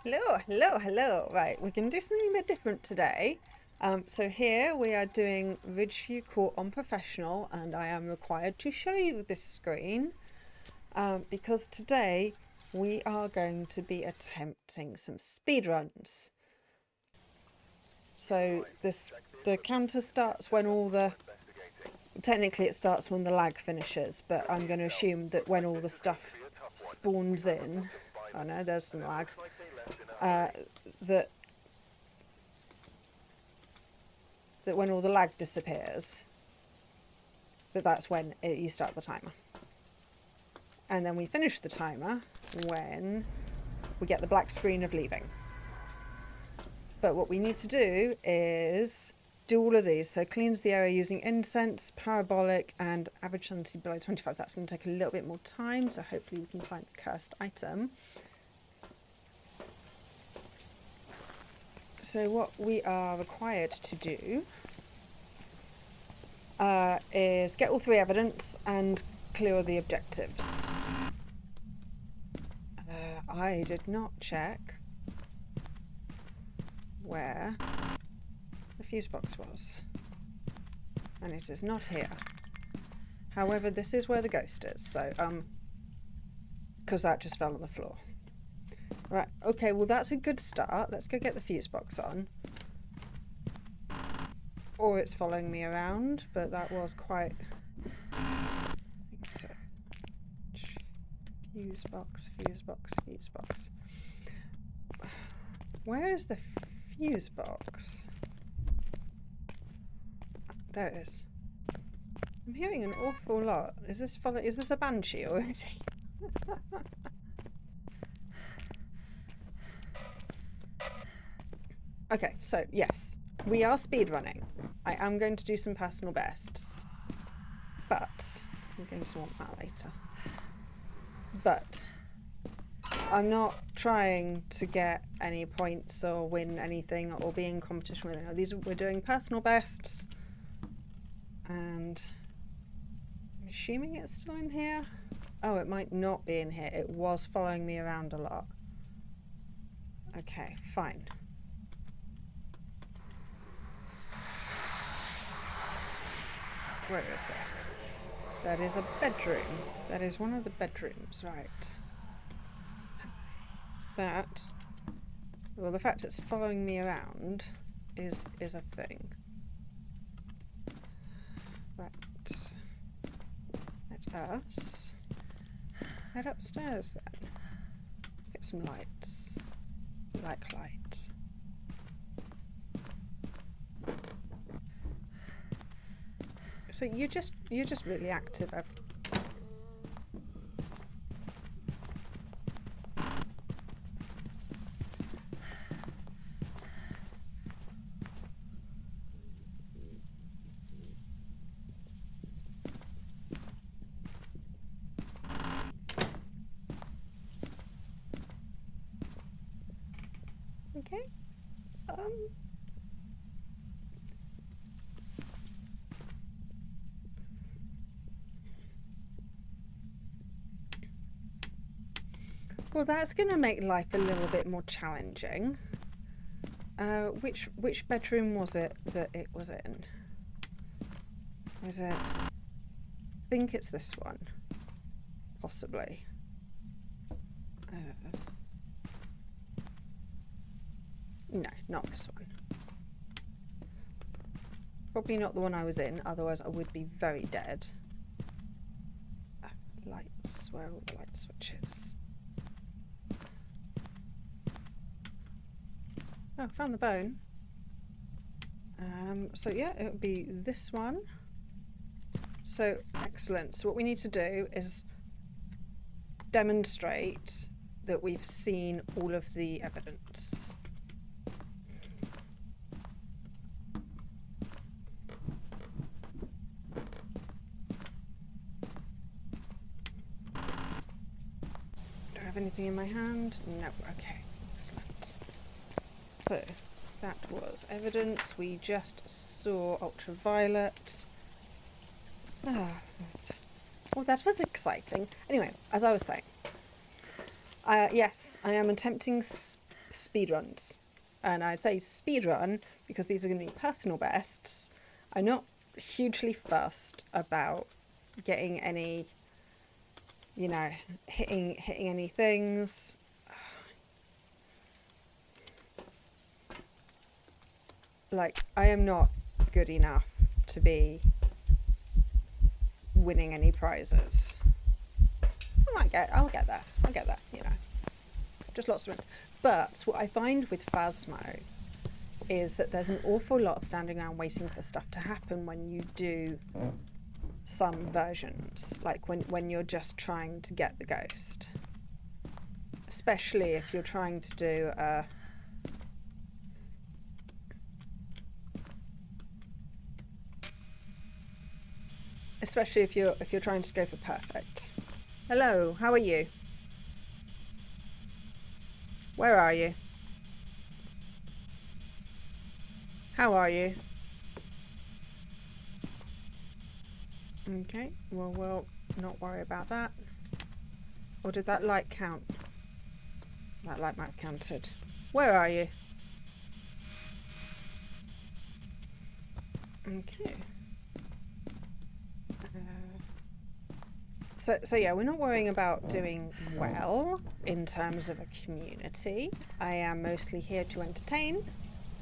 Hello, hello, hello. Right, we're going to do something a bit different today. So here we are doing Ridgeview Court on Professional, and I am required to show you this screen because today we are going to be attempting some speed runs. So the counter starts when technically it starts when the lag finishes, but I'm going to assume that when all the stuff spawns in, oh no, there's some lag, that when all the lag disappears, that's when you start the timer. And then we finish the timer when we get the black screen of leaving. But what we need to do is do all of these. So cleans the area using incense, parabolic, and average sanity below 25. That's going to take a little bit more time, so hopefully we can find the cursed item. So what we are required to do is get all 3 evidence and clear the objectives. I did not check where the fuse box was, and it is not here. However, this is where the ghost is, so because that just fell on the floor. Right, okay, well that's a good start. Let's go get the fuse box on. Or it's following me around, but that was quite... I think so. Fuse box, fuse box, fuse box. Where is the fuse box? There it is. I'm hearing an awful lot. Is this a banshee or is he? Okay, so yes, we are speedrunning. I am going to do some personal bests, but I'm going to want that later. But I'm not trying to get any points or win anything or be in competition with anyone. We're doing personal bests, and I'm assuming it's still in here. Oh, it might not be in here. It was following me around a lot. Okay, fine. Where is this? That is a bedroom. That is one of the bedrooms, right. Well, the fact it's following me around is a thing. Right. Let us head upstairs then. Let's get some lights. Like light. So you're just really active. Okay. Well, that's going to make life a little bit more challenging. Which bedroom was it that it was in? Is it? I think it's this one. Possibly. No, not this one. Probably not the one I was in, otherwise I would be very dead. Lights, where are all the light switches? Oh, found the bone. So yeah, it would be this one. So, excellent. So what we need to do is demonstrate that we've seen all of the evidence. Do I have anything in my hand? No. Okay, excellent. So, that was evidence. We just saw ultraviolet. Well, that was exciting. Anyway, as I was saying, yes, I am attempting speedruns. And I say speedrun because these are going to be personal bests. I'm not hugely fussed about getting any, you know, hitting any things. Like, I am not good enough to be winning any prizes. I'll get there, you know. Just lots of it. But what I find with Phasmo is that there's an awful lot of standing around waiting for stuff to happen when you do some versions, like when you're just trying to get the ghost. Especially if you're trying to do a especially if you're trying to go for perfect. Hello, how are you? Where are you? How are you? Okay, well, we'll not worry about that. Or did that light count? That light might have counted. Where are you? Okay. So yeah, we're not worrying about doing well in terms of a community. I am mostly here to entertain.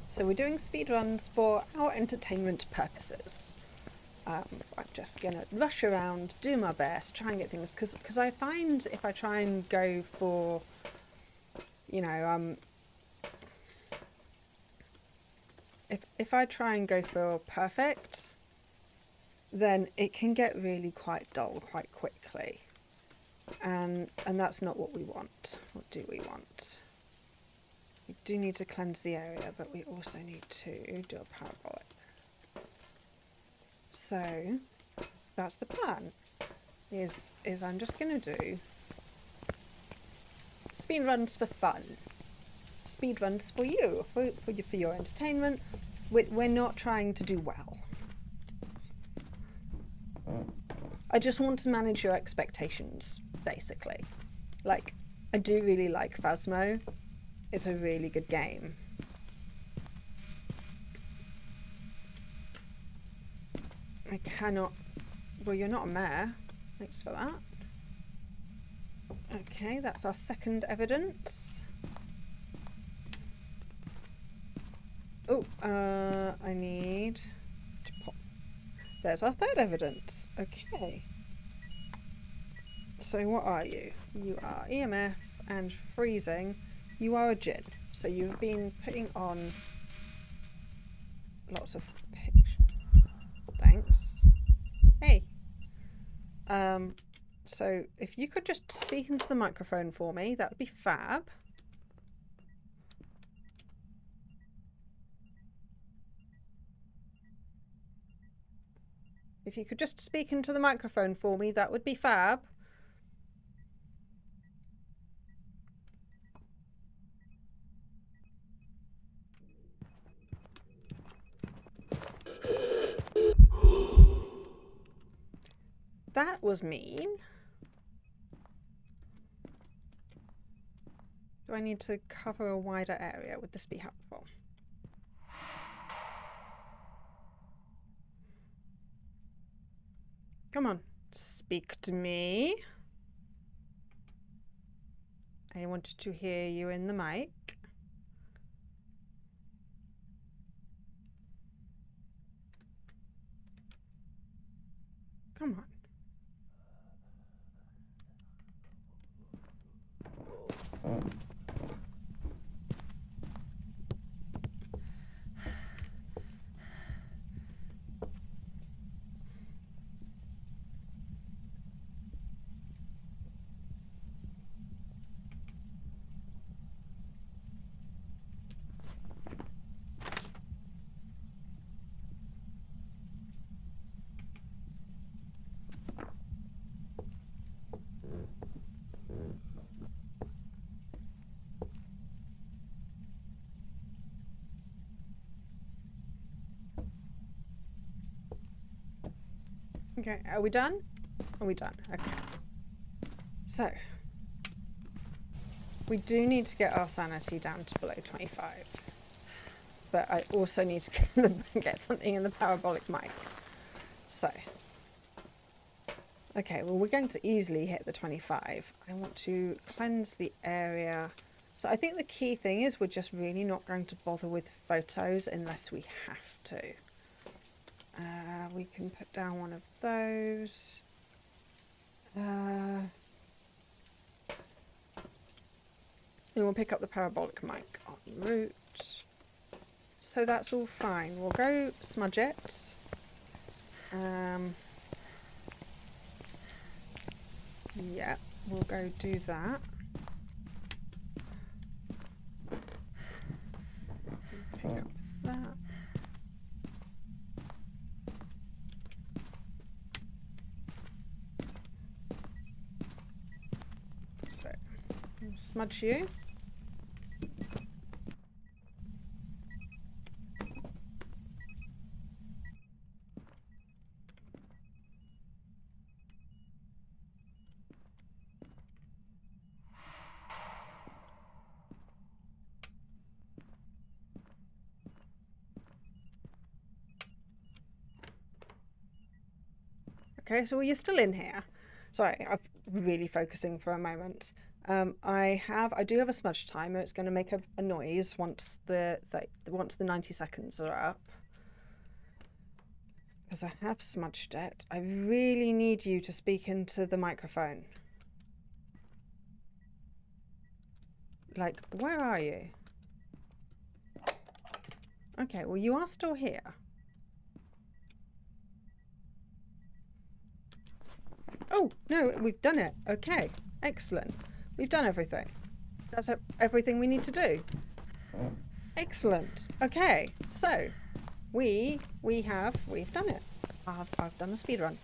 So we're doing speedruns for our entertainment purposes. I'm just gonna rush around, do my best, try and get things, because I find if I try and go for, you know, if I try and go for perfect, then it can get really quite dull quite quickly, and that's not what we want. What do we want? We do need to cleanse the area, but we also need to do a parabolic. So that's the plan. Is I'm just gonna do speed runs for fun, speed runs for you, for your entertainment. We're not trying to do well. I just want to manage your expectations, basically. Like, I do really like Phasmo. It's a really good game. I cannot... Well, you're not a mare. Thanks for that. Okay, that's our second evidence. Oh, I need to pop. There's our third evidence. Okay. So what are you? You are EMF and freezing. You are a djinn. So you've been putting on lots of pictures. Thanks. Hey. So if you could just speak into the microphone for me, that would be fab. If you could just speak into the microphone for me, that would be fab. That was mean. Do I need to cover a wider area? Would this be helpful? Come on, speak to me. I wanted to hear you in the mic. Come on. Okay, are we done? Are we done? Okay. So, We do need to get our sanity down to below 25. But I also need to get something in the parabolic mic. So. Okay, well, we're going to easily hit the 25. I want to cleanse the area. So I think the key thing is we're just really not going to bother with photos unless we have to. We can put down one of those. And we'll pick up the parabolic mic en route. So that's all fine. We'll go smudge it. Yeah, we'll go do that. Pick up that. So, smudge you. Okay, so you're still in here. Sorry, I'm really focusing for a moment. I do have a smudge timer. It's going to make a noise once the 90 seconds are up. Because I have smudged it. I really need you to speak into the microphone. Like, where are you? Okay, well, you are still here. Oh, no, we've done it. Okay, excellent. We've done everything. That's everything we need to do. Excellent. Okay, so we've done it. I've done a speed run.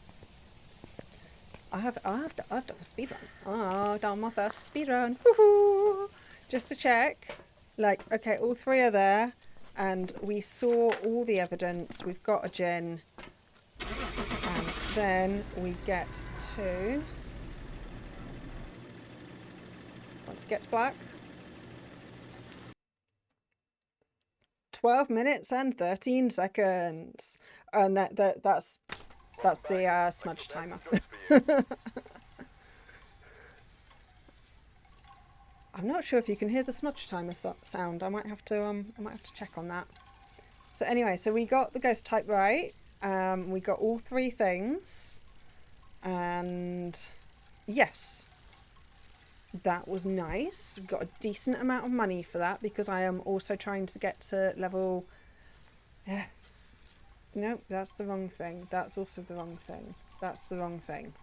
I've done a speed run. Oh, I've done my first speed run. Woohoo! Just to check. Like, okay, all three are there, and we saw all the evidence. We've got a gin, and then we get to. Once it gets black. 12 minutes and 13 seconds. And that's the smudge timer. I'm not sure if you can hear the smudge timer sound. I might have to check on that. So anyway, so we got the ghost type right. We got all three things. And yes. That was nice. We've got a decent amount of money for that because I am also trying to get to level... No, that's the wrong thing. That's also the wrong thing. That's the wrong thing.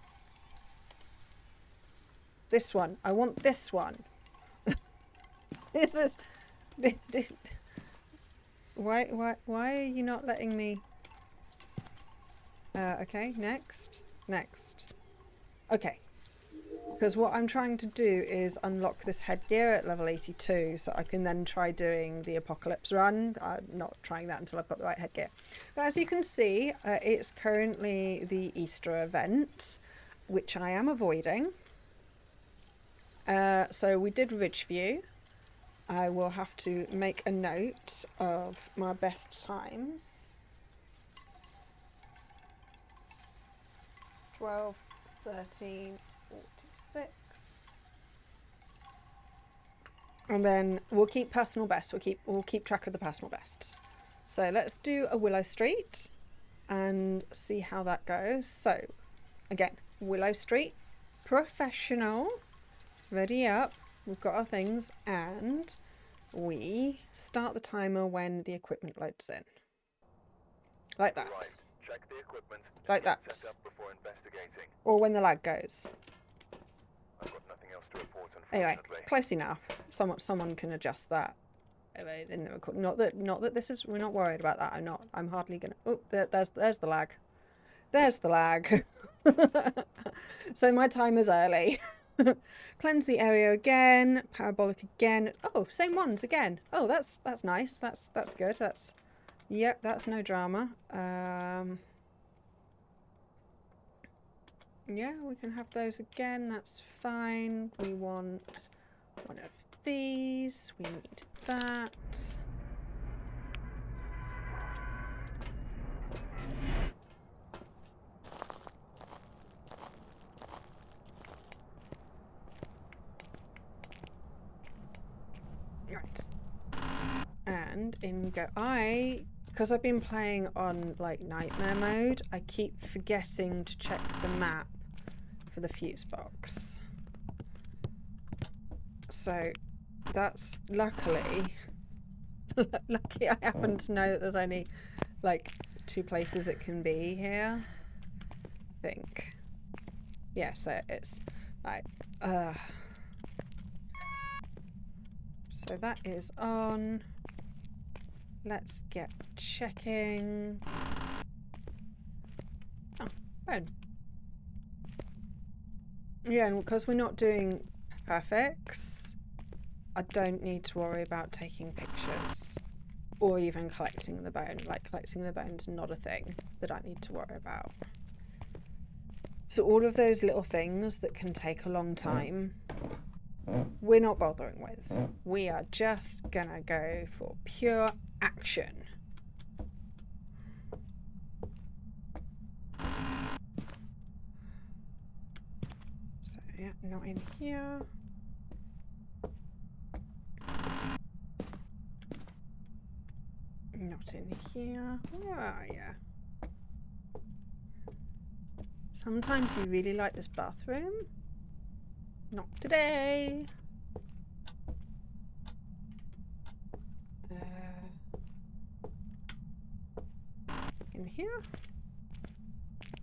This one. I want this one. This is... Why are you not letting me... okay, next. Next. Okay. Because what I'm trying to do is unlock this headgear at level 82 so I can then try doing the apocalypse run. I'm not trying that until I've got the right headgear. But as you can see, it's currently the Easter event, which I am avoiding. So we did Ridgeview. I will have to make a note of my best times. 12, 13... 46. And then we'll keep personal best. We'll keep track of the personal bests. So let's do a Willow Street and see how that goes. So again, Willow Street, professional, ready up. We've got our things and we start the timer when the equipment loads in. Like that. Right. Check the equipment. Like that. Set up before investigating. Or when the lag goes. I've got nothing else to report, Anyway, unfortunately. close enough. Someone can adjust that in the record. Not that this is. We're not worried about that. I'm hardly gonna. Oh, there's the lag. There's the lag. So my time is early. Cleanse the area again. Parabolic again. Oh, same ones again. Oh, that's nice. That's good. Yep. That's no drama. Yeah, we can have those again. That's fine. We want one of these. We need that. Right. And in go because I've been playing on like nightmare mode, I keep forgetting to check the map for the fuse box. So that's lucky I happen to know that there's only like 2 places it can be here. I think. Yes, there it is. Right. So that is on. Let's get checking. Oh, bone. Yeah, and because we're not doing perfects, I don't need to worry about taking pictures or even collecting the bone. Like, collecting the bone's not a thing that I need to worry about. So all of those little things that can take a long time, we're not bothering with. We are just gonna go for pure action. So yeah, not in here. Not in here. Where are you? Sometimes you really like this bathroom. Not today. In here?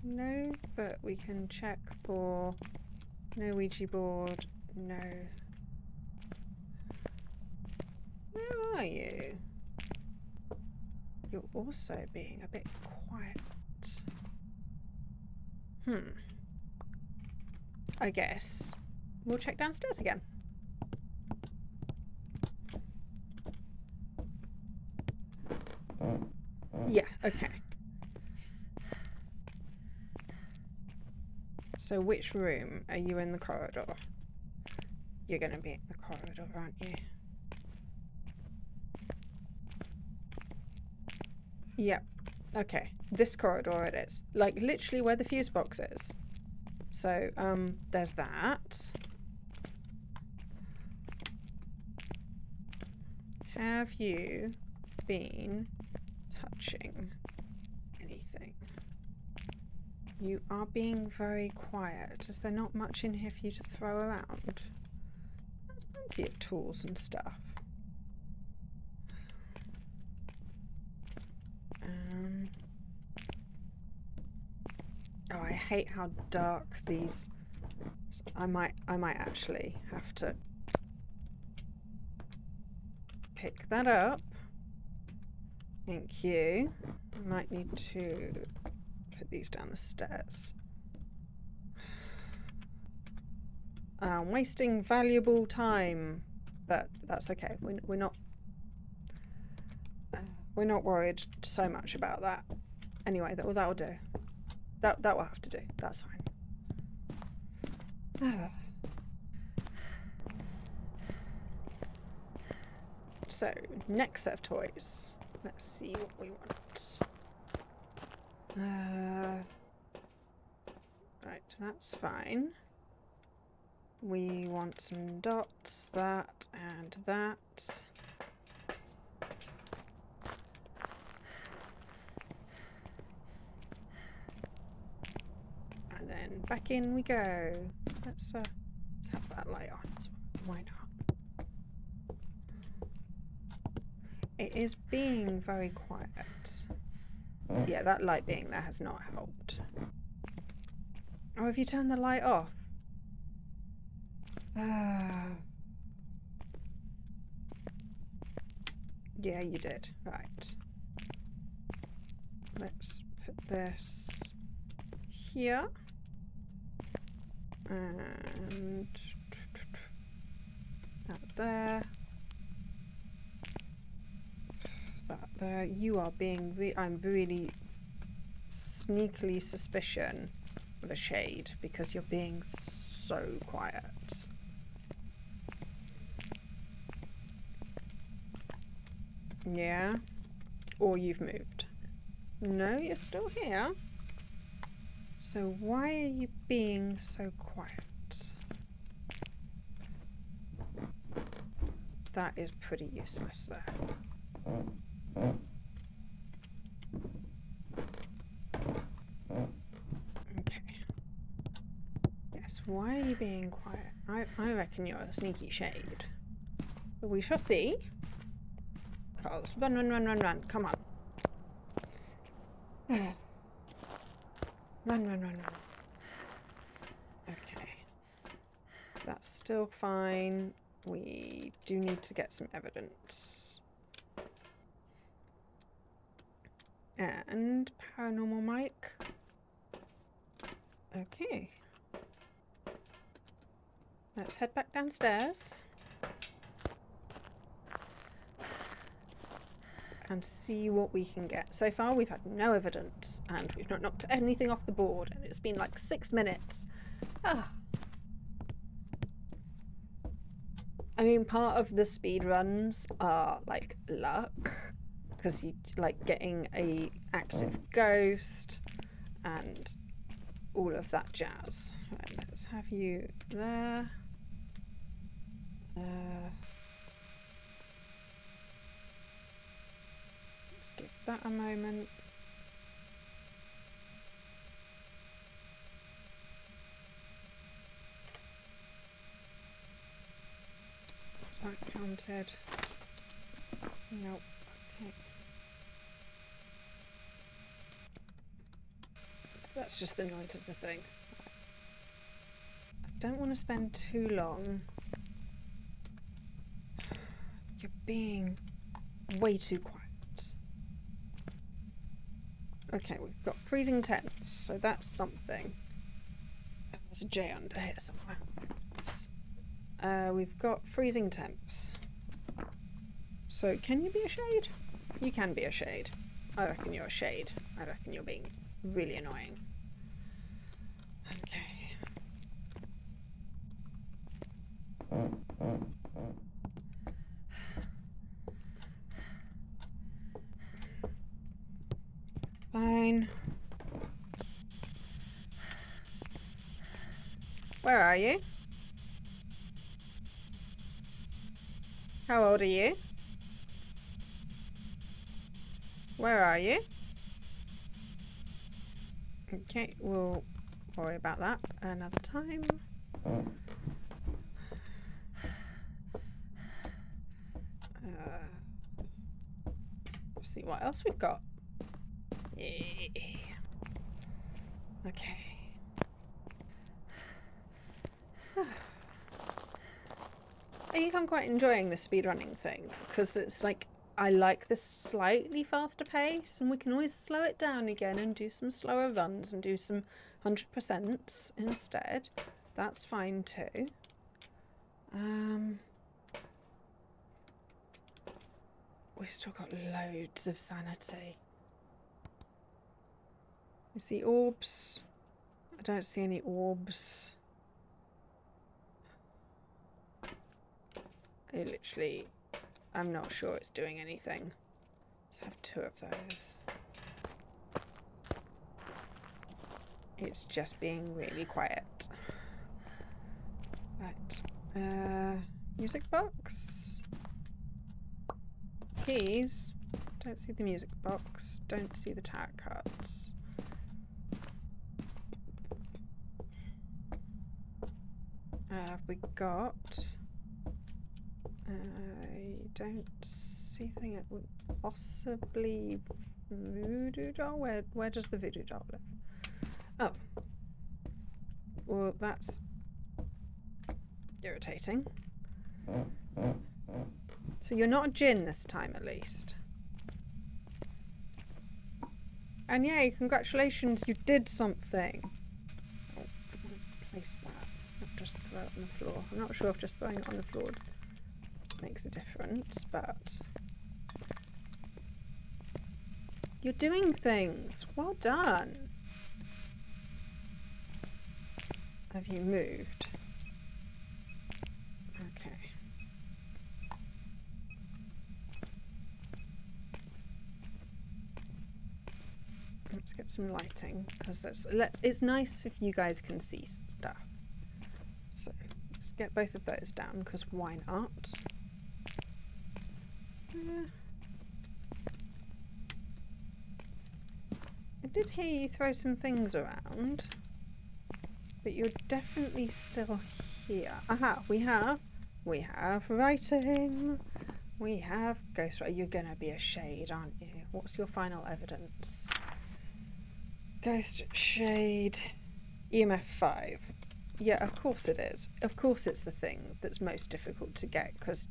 No, but we can check for no Ouija board, no. Where are you? You're also being a bit quiet. I guess we'll check downstairs again. Yeah, okay. So which room? Are you in the corridor? You're gonna be in the corridor, aren't you? Yep. Okay. This corridor it is. Like literally where the fuse box is. So, there's that. Have you been touching anything? You are being very quiet. Is there not much in here for you to throw around? There's plenty of tools and stuff. Oh, I hate how dark these. I might actually have to pick that up. Thank you. I might need to put these down the stairs. I'm wasting valuable time, but that's okay. We're not worried so much about that. Anyway, that'll do. That will have to do. That's fine. So, next set of toys. Let's see what we want. Right, that's fine. We want some dots, that and that. And then back in we go. Let's have that light on as well. Why not? It is being very quiet. Yeah, that light being there has not helped. Oh, have you turned the light off? Yeah, you did. Right. Let's put this here. And that there. That there. You are being I'm really sneakily suspicion of a shade because you're being so quiet. Yeah? Or you've moved? No, you're still here. So why are you being so quiet? That is pretty useless there. Okay. Yes, why are you being quiet? I reckon you're a sneaky shade. But we shall see. Carlos, run, run, run, run, run. Come on. Run, run, run, run. Okay. That's still fine. We do need to get some evidence. And paranormal mic. Okay. Let's head back downstairs. And see what we can get. So far we've had no evidence and we've not knocked anything off the board and it's been like 6 minutes. Ah. I mean, part of the speed runs are like luck, because you like getting a active ghost and all of that jazz. Right, let's have you there. Let's give that a moment. Is that counted? Nope. Okay. That's just the noise of the thing. I don't want to spend too long. You're being way too quiet. Okay, we've got freezing temps, so that's something. There's a J under here somewhere. We've got freezing temps. So can you be a shade? You can be a shade. I reckon you're a shade. I reckon you're being really annoying. Okay. Fine. Where are you? How old are you? Where are you? Okay, we'll worry about that another time. Let's see what else we've got. Yeah. Okay. I think I'm quite enjoying this speedrunning thing because it's like I like this slightly faster pace and we can always slow it down again and do some slower runs and do some 100% instead. That's fine too. We've still got loads of sanity. You see orbs? I don't see any orbs. I'm not sure it's doing anything. Let's have 2 of those. It's just being really quiet. Right. Music box. Keys. Don't see the music box. Don't see the tarot cards. Have we got... I don't see anything that would possibly voodoo doll. Where does the voodoo doll live? Oh. Well, that's irritating. So you're not a djinn this time, at least. And yay, congratulations, you did something. Oh, I'm gonna place that, not just throw it on the floor. I'm not sure if just throwing it on the floor makes a difference, but you're doing things. Well done. Have you moved? Okay. Let's get some lighting, because it's nice if you guys can see stuff. So let's get both of those down, because why not? I did hear you throw some things around, but you're definitely still here. Aha, we have writing. We have ghost writing. You're gonna be a shade, aren't you? What's your final evidence? Ghost shade, EMF 5. Yeah, of course it is. Of course it's the thing that's most difficult to get, because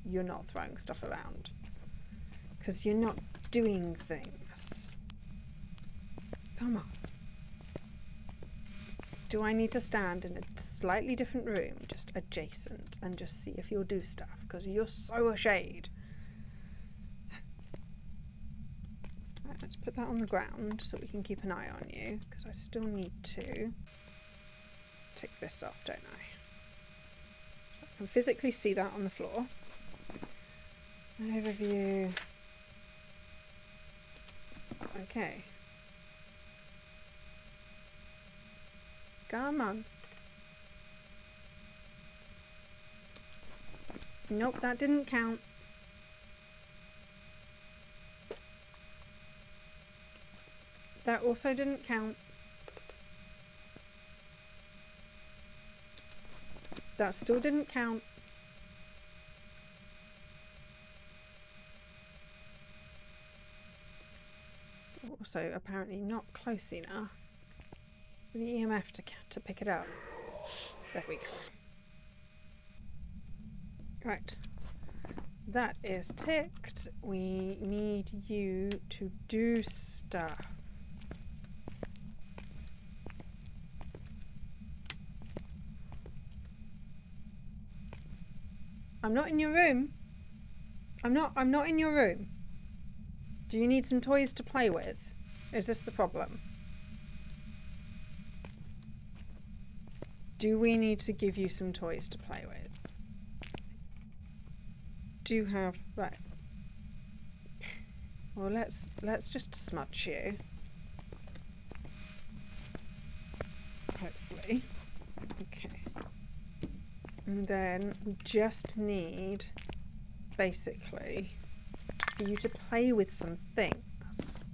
you're not throwing stuff around. Because you're not doing things. Come on. Do I need to stand in a slightly different room, just adjacent, and just see if you'll do stuff? Because you're so a shade. Right, let's put that on the ground so we can keep an eye on you, because I still need to take this off, don't I? So I can physically see that on the floor. Overview. Okay. Come on. Nope, that didn't count. That also didn't count. That still didn't count. Also, apparently not close enough for the EMF to pick it up. There we go. Right. That is ticked. We need you to do stuff. I'm not in your room. I'm not in your room. Do you need some toys to play with? Is this the problem? Do we need to give you some toys to play with? Do you have... Right. Well, let's just smudge you. Hopefully. Okay. And then we just need, basically, for you to play with some things.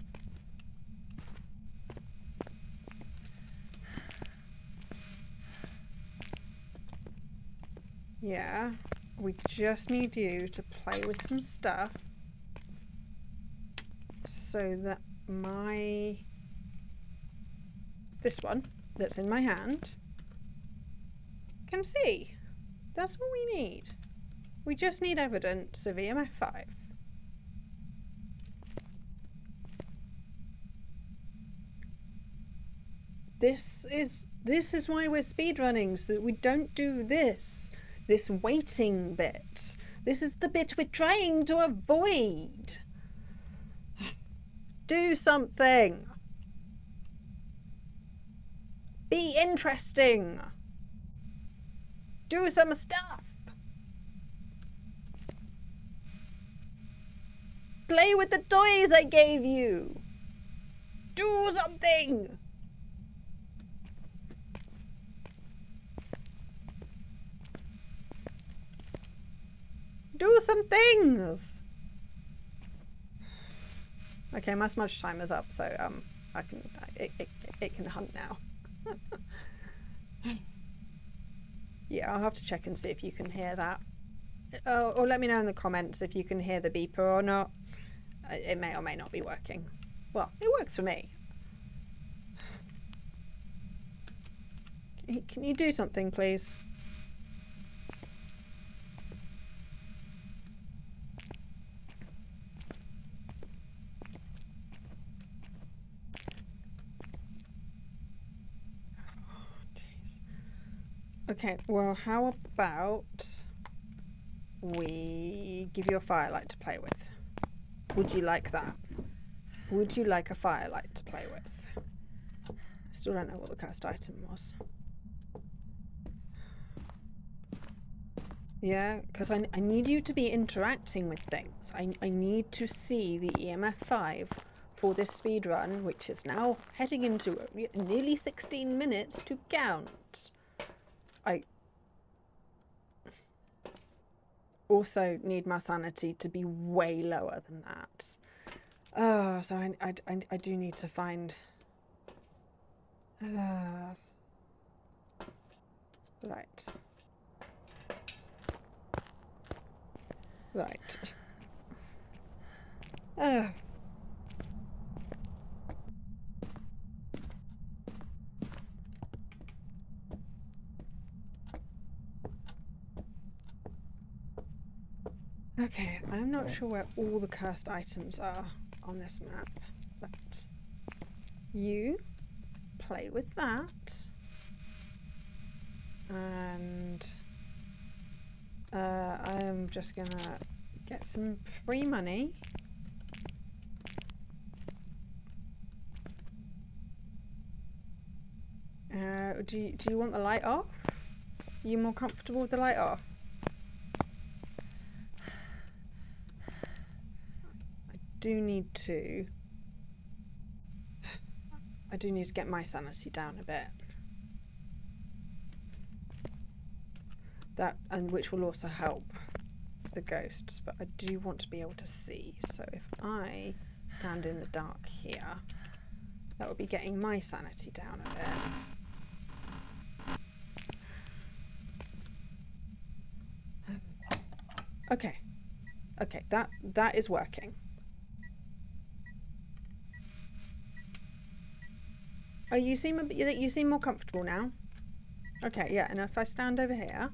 Yeah, we just need you to play with some stuff so that this one that's in my hand can see. That's what we need. We just need evidence of EMF 5. This is why we're speedrunning, so that we don't do this waiting bit. This is the bit we're trying to avoid. Do something. Be interesting. Do some stuff. Play with the toys I gave you. Do something. Do some things. Okay, my smudge timer's up, so it can hunt now. Yeah, I'll have to check and see if you can hear that. Or let me know in the comments if you can hear the beeper or not. It may or may not be working. Well, it works for me. Can you do something, please? Okay, well, how about we give you a firelight to play with? Would you like that? Would you like a firelight to play with? I still don't know what the cursed item was. Yeah, because I need you to be interacting with things. I need to see the EMF 5 for this speed run, which is now heading into nearly 16 minutes to count. I also need my sanity to be way lower than that. So I do need to find... Right. Right. Okay, I'm not sure where all the cursed items are on this map, but you play with that, and I am just gonna get some free money. Do you want the light off? Are you more comfortable with the light off? I do need to get my sanity down a bit. That, and which will also help the ghosts, but I do want to be able to see. So if I stand in the dark here, that would be getting my sanity down a bit. Okay. Okay, that is working. Oh, you seem more comfortable now. Okay, yeah, and if I stand over here.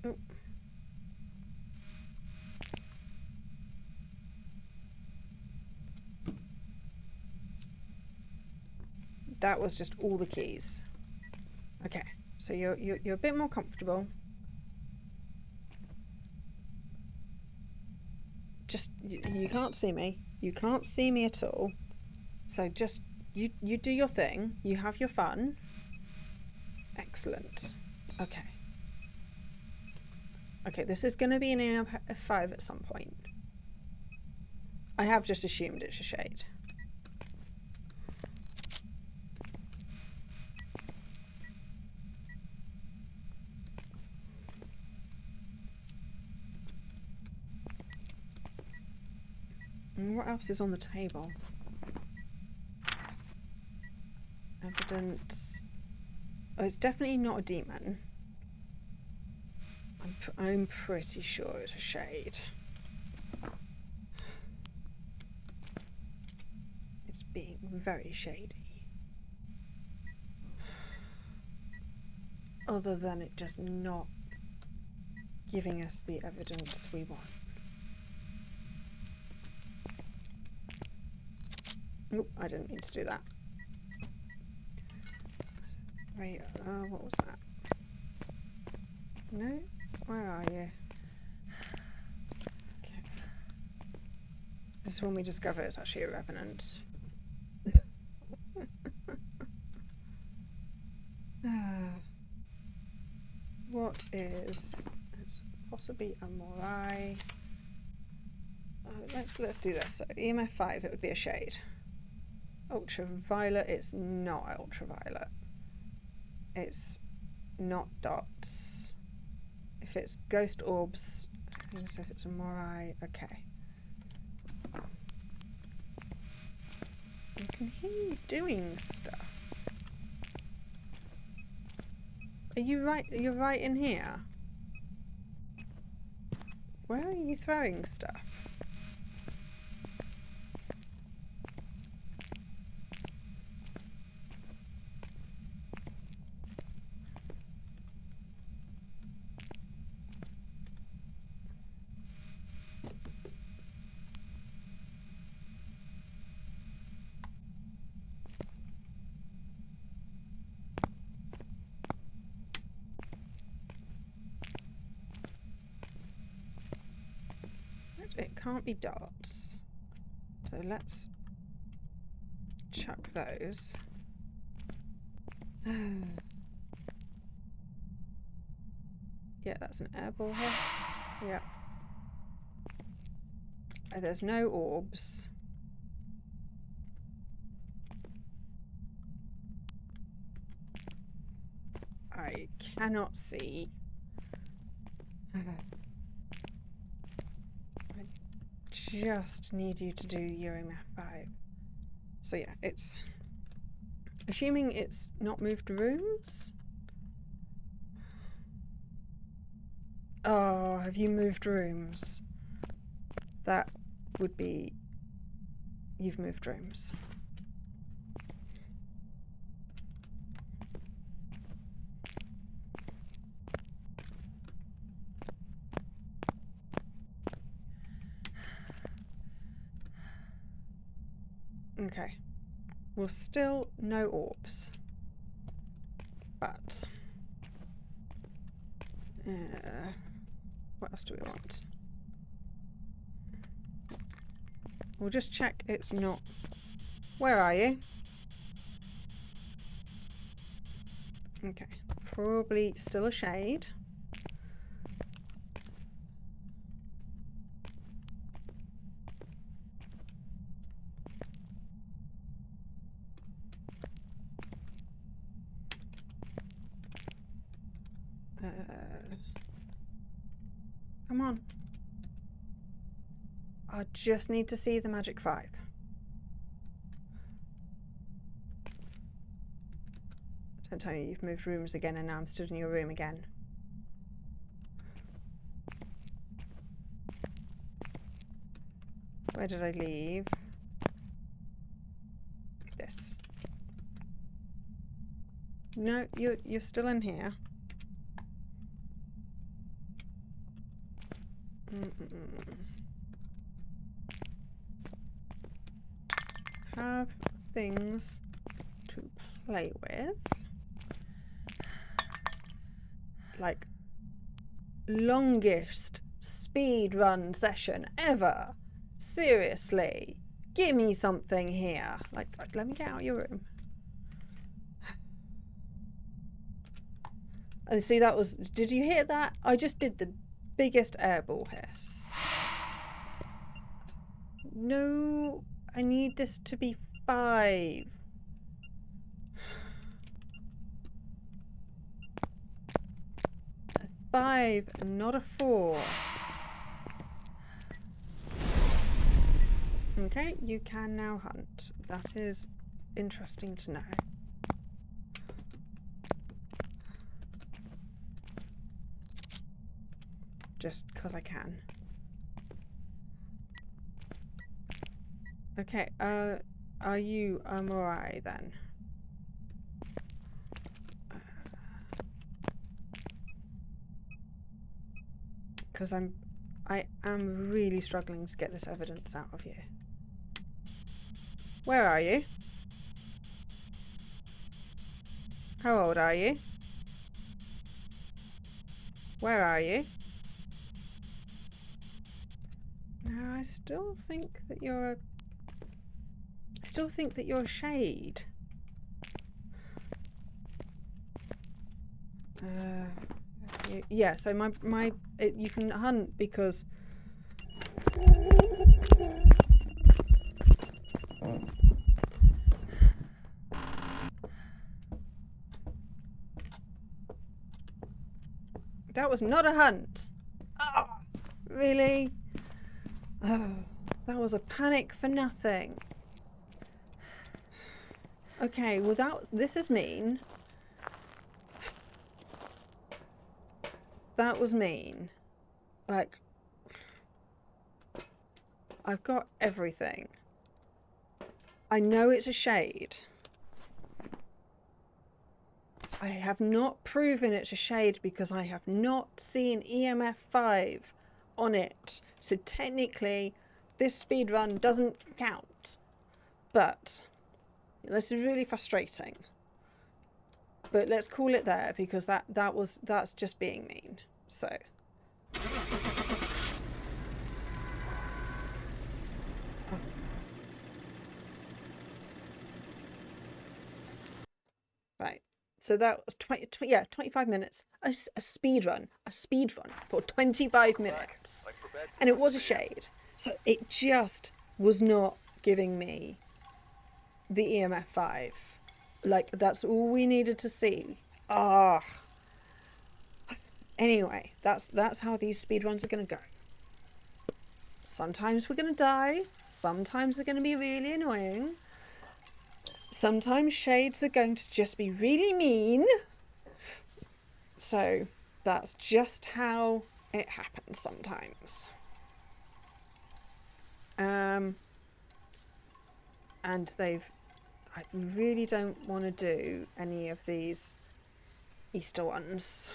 Oh. That was just all the keys. Okay, so you're a bit more comfortable. Just you can't see me. You can't see me at all. So just you do your thing. You have your fun. Excellent. Okay. Okay, this is going to be an EMF5 at some point. I have just assumed it's a shade. And what else is on the table? Evidence. Oh, it's definitely not a demon. I'm pretty sure it's a shade. It's being very shady. Other than it just not giving us the evidence we want. Oop, I didn't mean to do that. Wait, what was that? No? Where are you? Okay. This is when we discover it's actually a revenant. What is... It's possibly a morai. Let's do this. So EMF5, it would be a shade. Ultraviolet, it's not ultraviolet. It's not dots. If it's ghost orbs, so if it's a morai, okay. I can hear you doing stuff. Are you right? You're right in here. Where are you throwing stuff? It can't be dots. So let's chuck those. Yeah, that's an airball hiss. Yeah. There's no orbs. I cannot see. I just need you to do EMF 5. So yeah, it's... Assuming it's not moved rooms? Oh, have you moved rooms? That would be... You've moved rooms. Okay. Well, still no orbs. But... what else do we want? We'll just check it's not... Where are you? Okay. Probably still a shade. Come on. I just need to see the magic 5. Don't tell me you've moved rooms again and now I'm stood in your room again. Where did I leave? This. No, you're still in here. Have things to play with. Like, longest speed run session ever. Seriously. Give me something here. Like, let me get out of your room. And see, that was... Did you hear that? I just did the biggest airball hiss. No, I need this to be 5. A 5, not a 4. Okay, you can now hunt. That is interesting to know. Just because I can. Okay, are you alright then? Because I am really struggling to get this evidence out of you. Where are you? How old are you? Where are you? No, I still think that you're a... I still think that you're a shade. Yeah, so you can hunt because... That was not a hunt. Oh, really? Oh, that was a panic for nothing. Okay, well this is mean. That was mean. Like, I've got everything. I know it's a shade. I have not proven it's a shade because I have not seen EMF 5 on it. So technically, this speedrun doesn't count. But this is really frustrating. But let's call it there because that's just being mean. So. Oh. Right. So that was 25 minutes. A speed run for 25 minutes. And it was a shade. So it just was not giving me the EMF 5. Like, that's all we needed to see. Ah. Anyway, that's how these speedruns are going to go. Sometimes we're going to die. Sometimes they're going to be really annoying. Sometimes shades are going to just be really mean. So that's just how it happens sometimes. And I really don't want to do any of these Easter ones.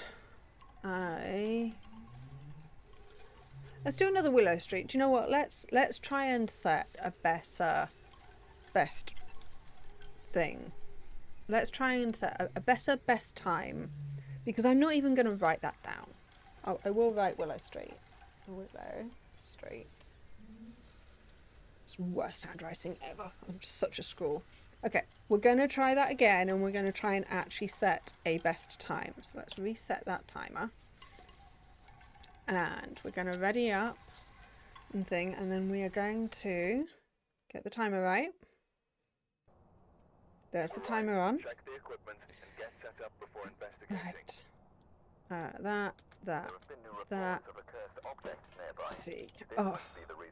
Let's do another Willow Street. Do you know what? Let's try and set a best thing. Let's try and set a better best time, because I'm not even going to write that down. Oh, I will write Willow Street. Willow Street. It's the worst handwriting ever. I'm such a scrawl. Okay, we're going to try that again, and we're going to try and actually set a best time. So let's reset that timer. And we're going to ready up and thing, and then we are going to get the timer right. There's the timer on. Check the equipment and get set up before investigating. Right. That. Let's see. Oh,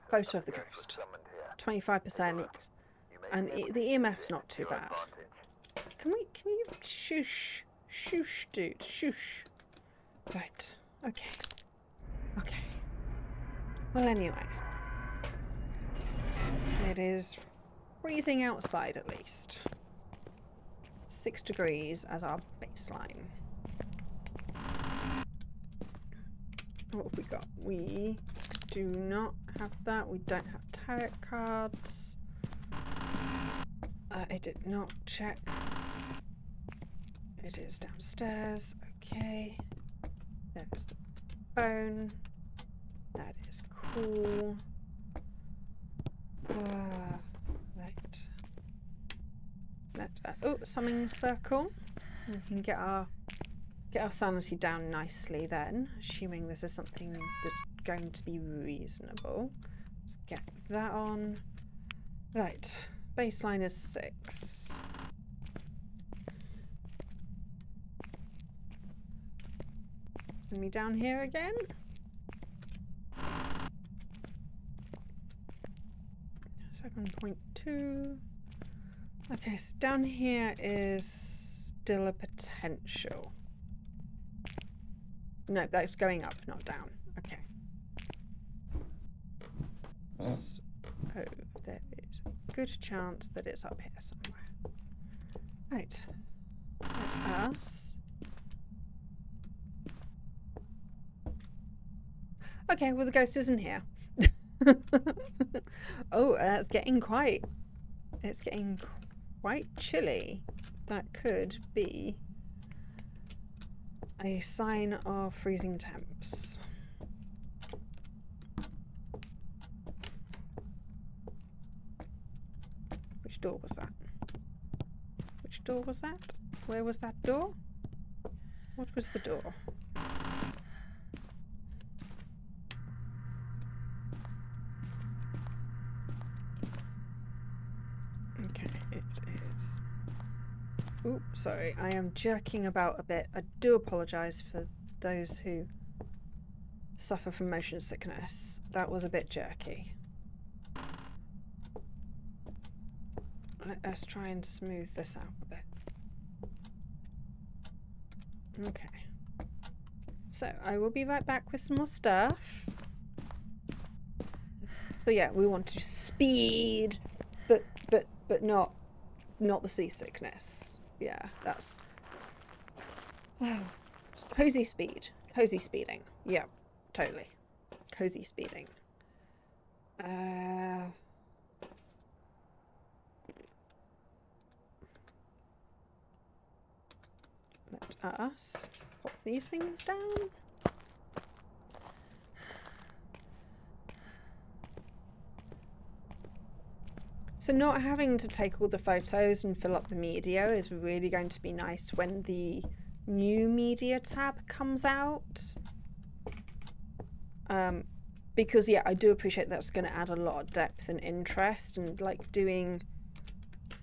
photo of the ghost. 25%. And the EMF's not too bad. Can you shush? Shush, dude. Shush. Right. Okay. Okay. Well, anyway. It is freezing outside, at least. 6 degrees as our baseline. What have we got? We do not have that. We don't have tarot cards. I did not check. It is downstairs. Okay. There's the phone. That is cool. Right. Summing circle. We can get our sanity down nicely then, assuming this is something that's going to be reasonable. Let's get that on. Right. Baseline is 6. It's going to be down here again. 7.2. Okay, so down here is still a potential. No, that's going up, not down. Okay. So there is a good chance that it's up here somewhere. Right. Let us. Okay, well the ghost isn't here. Oh, that's getting quite. It's getting quite chilly. That could be a sign of freezing temps. Which door was that? Which door was that? Where was that door? What was the door? Okay, it is. Oops, sorry, I am jerking about a bit. I do apologise for those who suffer from motion sickness. That was a bit jerky. Let us try and smooth this out a bit. Okay. So I will be right back with some more stuff. So yeah, we want to speed, but not the seasickness. Yeah, that's cozy speed. Cozy speeding. Yeah, totally. Cozy speeding. Let us pop these things down. So not having to take all the photos and fill up the media is really going to be nice when the new media tab comes out. Because yeah, I do appreciate that's going to add a lot of depth and interest, and like doing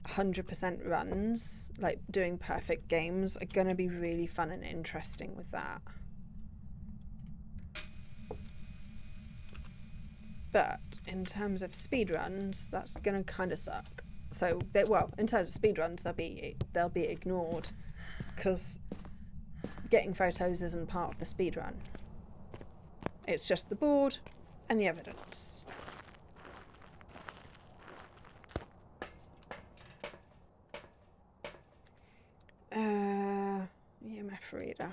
100% runs, like doing perfect games, are going to be really fun and interesting with that. But in terms of speedruns, that's going to kind of suck. So, well, in terms of speedruns, they'll be ignored because getting photos isn't part of the speedrun. It's just the board and the evidence. EMF reader.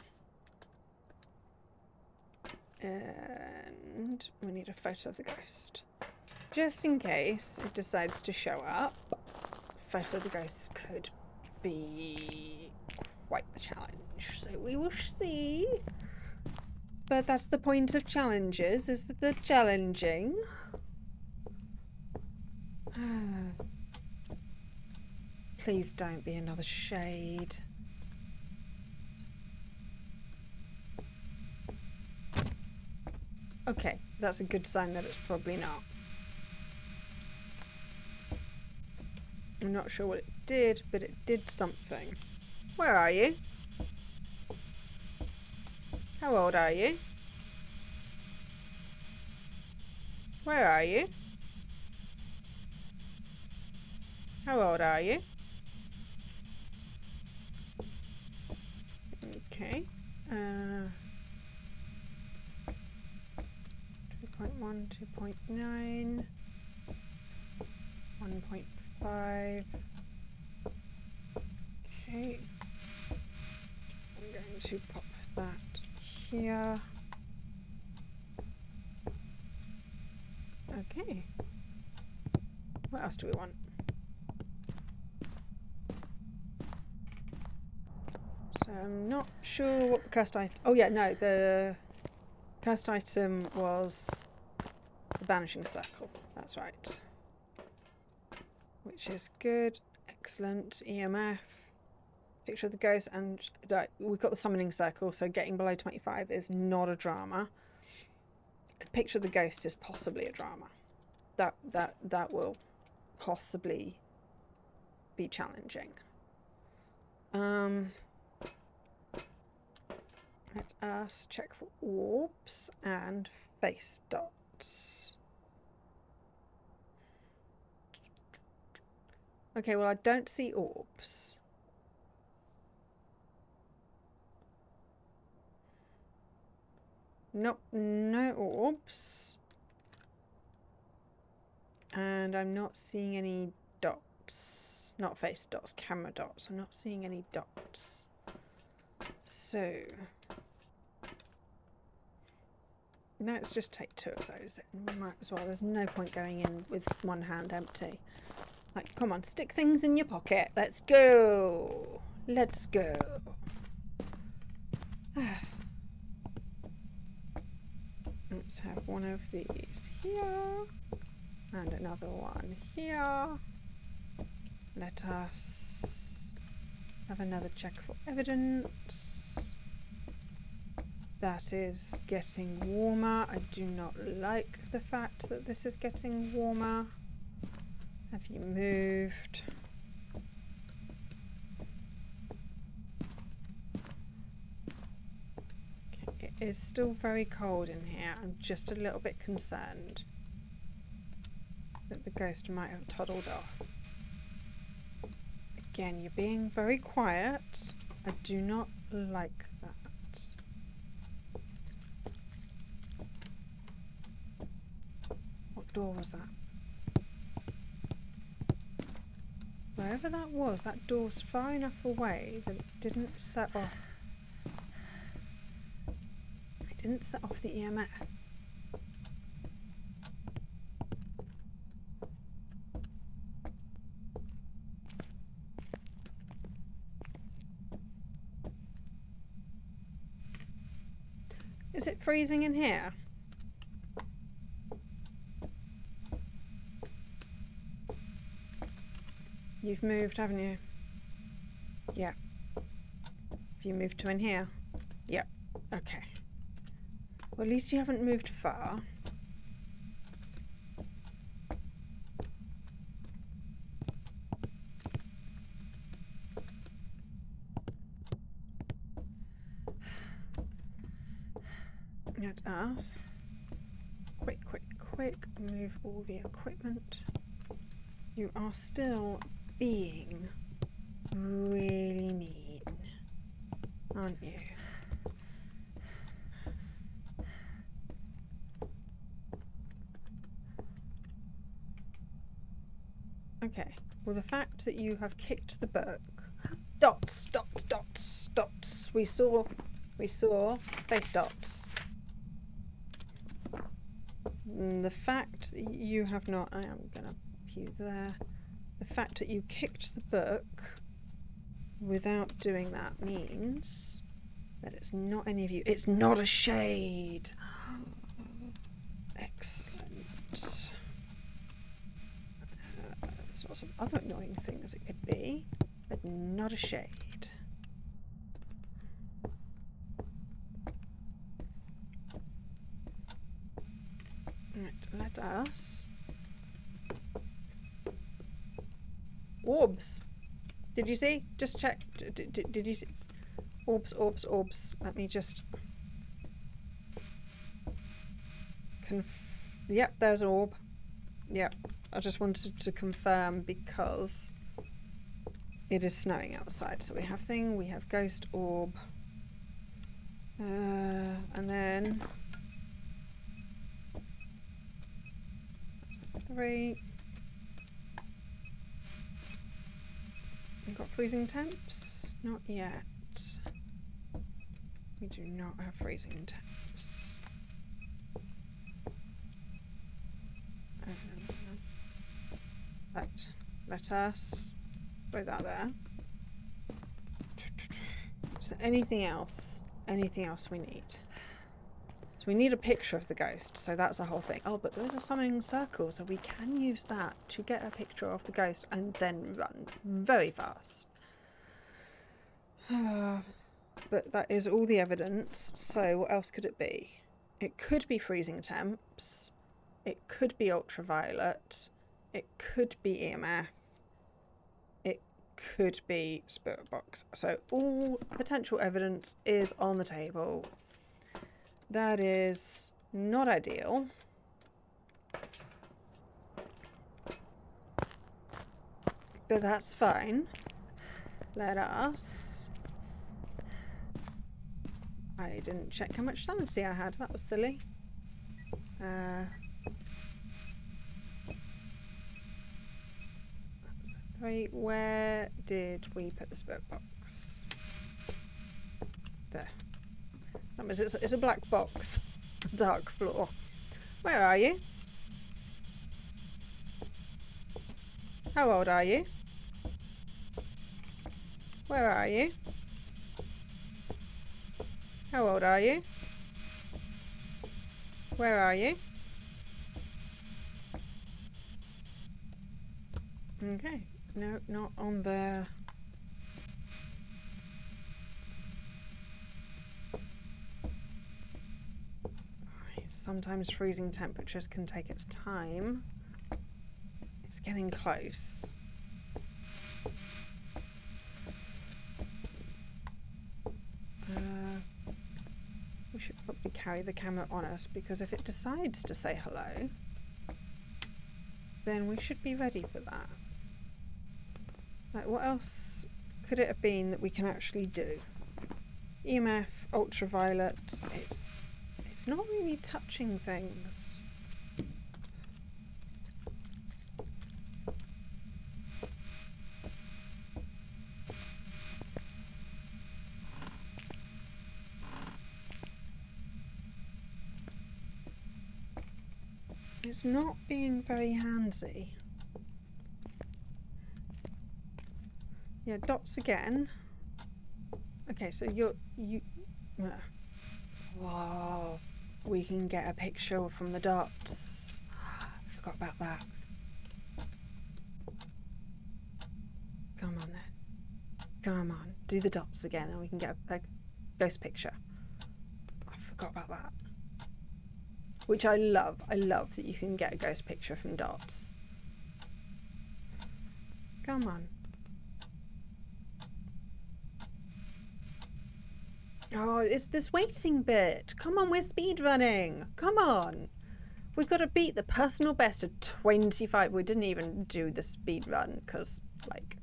And we need a photo of the ghost. Just in case it decides to show up, photo of the ghost could be quite the challenge. So we will see. But that's the point of challenges, is that they're challenging. Please don't be another shade. Okay, that's a good sign that it's probably not. I'm not sure what it did, but it did something. Where are you? How old are you? Where are you? How old are you? Okay. 2.1, 2.9, 1.5. Okay. I'm going to pop that here. Okay. What else do we want? So I'm not sure what the cursed item... Oh yeah, no, the cursed item was the banishing circle. That's right. Which is good. Excellent. EMF. Picture of the ghost, and we've got the summoning circle, so getting below 25 is not a drama. Picture of the ghost is possibly a drama. That will possibly be challenging. Let us check for orbs and face dots. Okay, well I don't see orbs. Nope, no orbs. And I'm not seeing any dots. Not face dots, camera dots. I'm not seeing any dots. So let's just take 2 of those then. We might as well. There's no point going in with one hand empty. Like, come on, stick things in your pocket. Let's go. Let's go. Let's have one of these here. And another one here. Let us have another check for evidence. That is getting warmer. I do not like the fact that this is getting warmer. Have you moved? Okay, it is still very cold in here. I'm just a little bit concerned that the ghost might have toddled off. Again, you're being very quiet. I do not like that. What door was that? Wherever that was, that door's far enough away that it didn't set off. It didn't set off the EMF. Is it freezing in here? You've moved, haven't you? Yeah. Have you moved to in here? Yeah. Okay. Well, at least you haven't moved far. Let us quick move all the equipment. You are still being really mean, aren't you? Okay, well, the fact that you have kicked the book. Dots. We saw face dots. The fact that you have not. I am gonna pew there. The fact that you kicked the book without doing that means that it's not any of you. It's not a shade. Excellent. There's lots of other annoying things it could be, but not a shade. Right, let us. Orbs. Did you see? Just check. Did you see? Orbs. Let me just. Yep, there's an orb. Yep. I just wanted to confirm because it is snowing outside. So we have thing, we have ghost orb. And then that's a 3. We've got freezing temps? Not yet. We do not have freezing temps. Right, let us throw that there. So anything else we need? So we need a picture of the ghost, so that's the whole thing. Oh, but there's a summoning circle, so we can use that to get a picture of the ghost and then run very fast. But that is all the evidence, so what else could it be? It could be freezing temps, it could be ultraviolet, it could be EMF, it could be spirit box. So all potential evidence is on the table. That is not ideal. But that's fine. Let us... I didn't check how much sanity I had. That was silly. Wait, where did we put the spirit box? There. That means it's a black box. Dark floor. Where are you? How old are you? Where are you? How old are you? Where are you? Okay. No, not on there. Sometimes freezing temperatures can take its time. It's getting close. We should probably carry the camera on us, because if it decides to say hello, then we should be ready for that. Like, what else could it have been that we can actually do? EMF, ultraviolet, it's not really touching things. It's not being very handsy. Yeah, dots again. Okay, so Whoa. We can get a picture from the dots. I forgot about that. Come on then. Come on. Do the dots again and we can get a ghost picture. I forgot about that. Which I love. I love that you can get a ghost picture from dots. Come on. Oh, it's this waiting bit. Come on, we're speedrunning. Come on. We've got to beat the personal best of 25. We didn't even do the speed run because, like,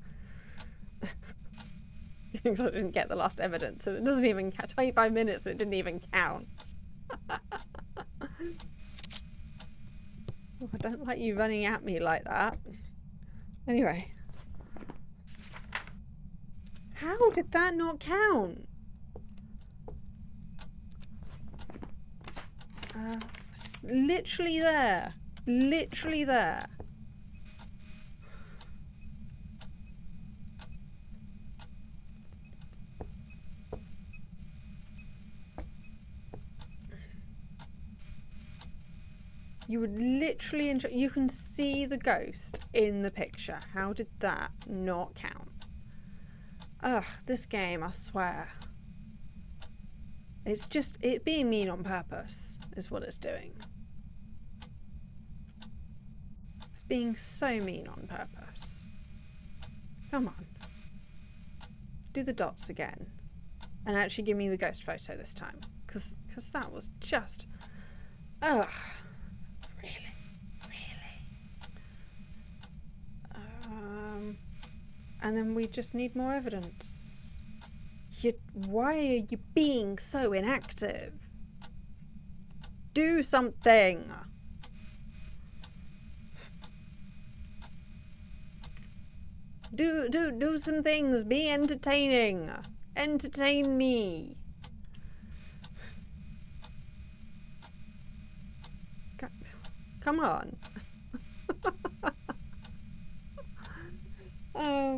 because I didn't get the last evidence. So it doesn't even count. 25 minutes, it didn't even count. Oh, I don't like you running at me like that. Anyway. How did that not count? Literally there. Literally there. You would literally enjoy. You can see the ghost in the picture. How did that not count? Ugh, this game, I swear. It's just it being mean on purpose is what it's doing. It's being so mean on purpose. Come on. Do the dots again. And actually give me the ghost photo this time. Because that was just... Ugh. Really? And then we just need more evidence. Why are you being so inactive? Do something! Do some things. Be entertaining. Entertain me. Come on.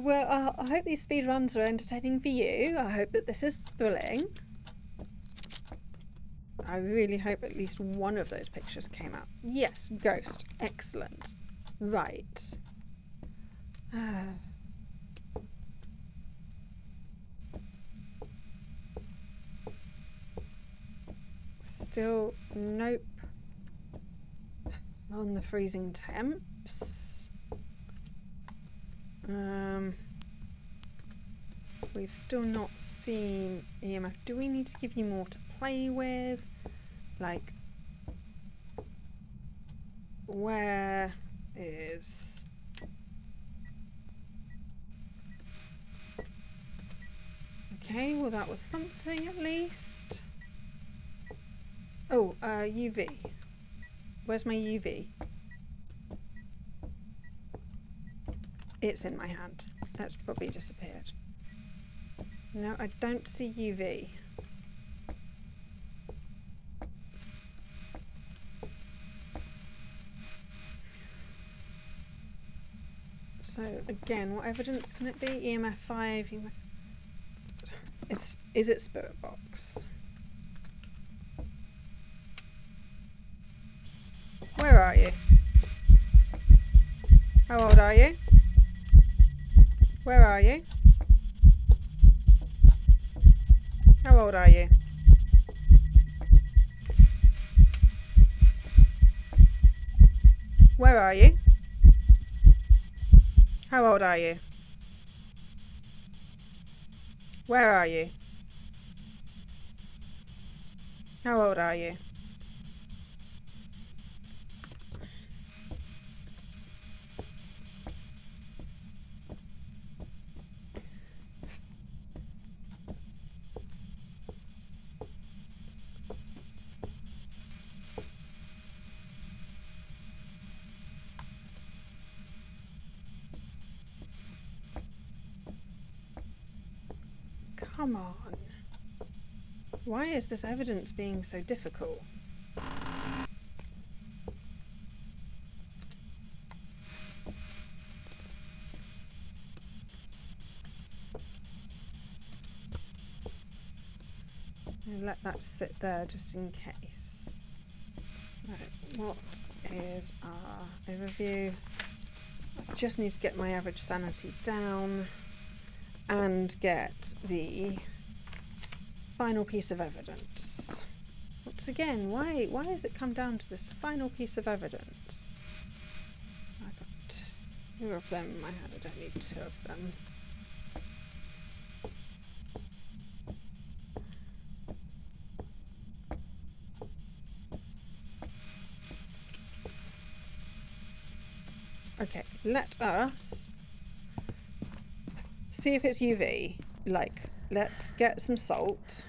Well, I hope these speed runs are entertaining for you. I hope that this is thrilling. I really hope at least one of those pictures came out. Yes, ghost. Excellent. Right. Still, nope. On the freezing temps. We've still not seen EMF. Do we need to give you more to play with? Like, where is... Okay, well that was something at least. Oh, UV. Where's my UV? It's in my hand. That's probably disappeared. No, I don't see UV. So again, what evidence can it be? EMF 5, EMF... Is it Spirit Box? Where are you? How old are you? Where are you? How old are you? Where are you? How old are you? Where are you? How old are you? Come on. Why is this evidence being so difficult? And let that sit there just in case. Right, what is our overview? I just need to get my average sanity down and get the final piece of evidence. Once again, why has it come down to this final piece of evidence? I've got 2 of them in my head, I don't need 2 of them. Okay, let us see if it's UV. Like, let's get some salt.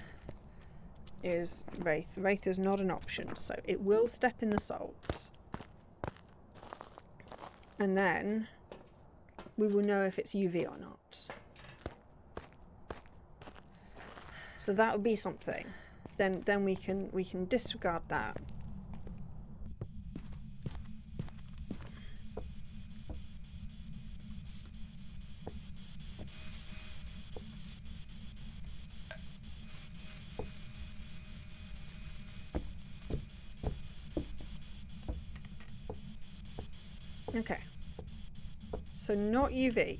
Is Wraith. Wraith is not an option, so it will step in the salt. And then we will know if it's UV or not. So that would be something. Then we can disregard that. Okay. So not UV.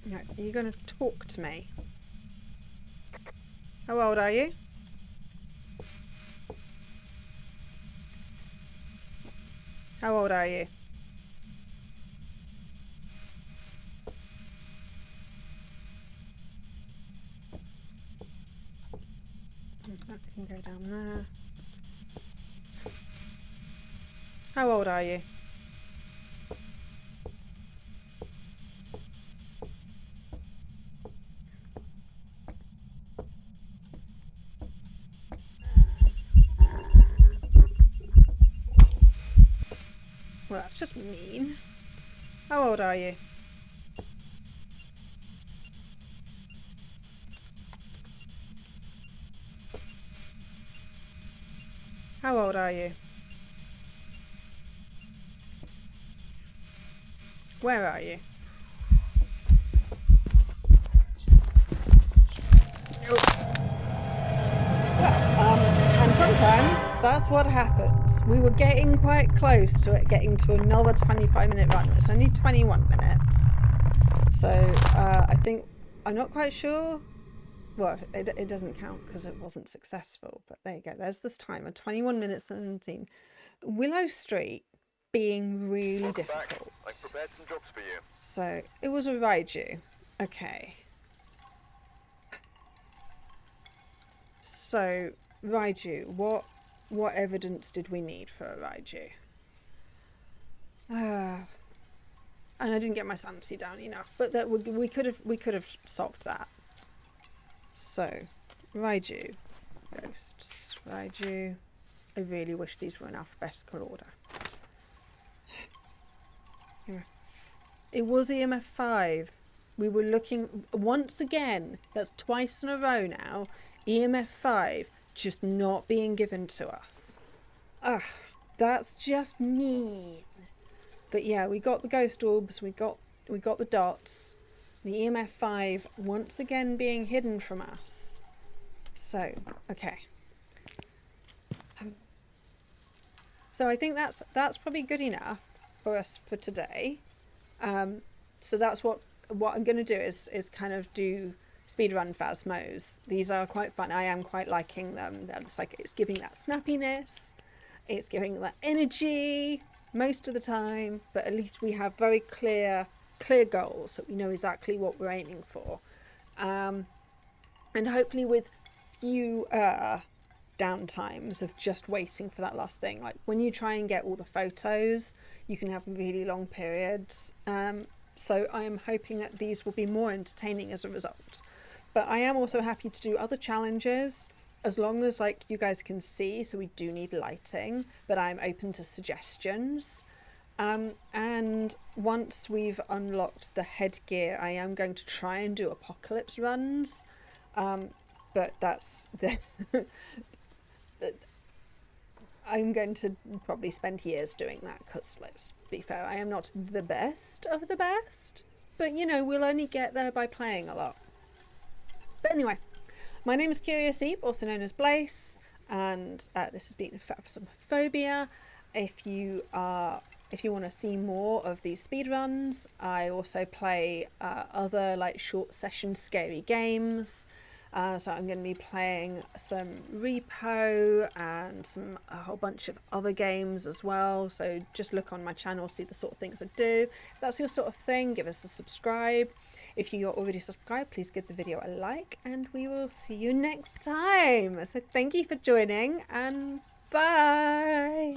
No, you're going to talk to me. How old are you? How old are you? That can go down there. How old are you? Well, that's just mean. How old are you? How old are you? Where are you? Well, and sometimes that's what happens. We were getting quite close to it getting to another 25-minute run. It's only 21 minutes. So I think, I'm not quite sure. Well, it doesn't count because it wasn't successful. But there you go. There's this timer, 21 minutes and 17. Willow Street being really difficult. I've prepared some jobs for you. So it was a Raiju. Okay. So Raiju, what evidence did we need for a Raiju? And I didn't get my sanity down enough, but that we could have solved that. So Raiju, ghosts, Raiju. I really wish these were in alphabetical order. It was EMF 5. We were looking once again. That's twice in a row now. EMF 5 just not being given to us. Ugh, that's just mean. But yeah, we got the ghost orbs. We got the dots. The EMF 5 once again being hidden from us. So okay. So I think that's probably good enough for us for today. So that's what I'm going to do is kind of do speedrun Phasmos. These are quite fun. I am quite liking them. That's like, it's giving that snappiness, it's giving that energy most of the time, but at least we have very clear goals that we know exactly what we're aiming for, and hopefully with fewer downtimes of just waiting for that last thing. Like when you try and get all the photos, you can have really long periods. So I am hoping that these will be more entertaining as a result. But I am also happy to do other challenges as long as like you guys can see. So we do need lighting, but I'm open to suggestions. And once we've unlocked the headgear, I am going to try and do apocalypse runs. But that's the I'm going to probably spend years doing that because, let's be fair, I am not the best of the best. But, you know, we'll only get there by playing a lot. But anyway, my name is Curious Eve, also known as Blaze, and this has been Phasmophobia. If you want to see more of these speedruns, I also play other like short session scary games. So I'm going to be playing some Repo and a whole bunch of other games as well. So just look on my channel, see the sort of things I do. If that's your sort of thing, give us a subscribe. If you are already subscribed, please give the video a like, and we will see you next time. So thank you for joining, and bye.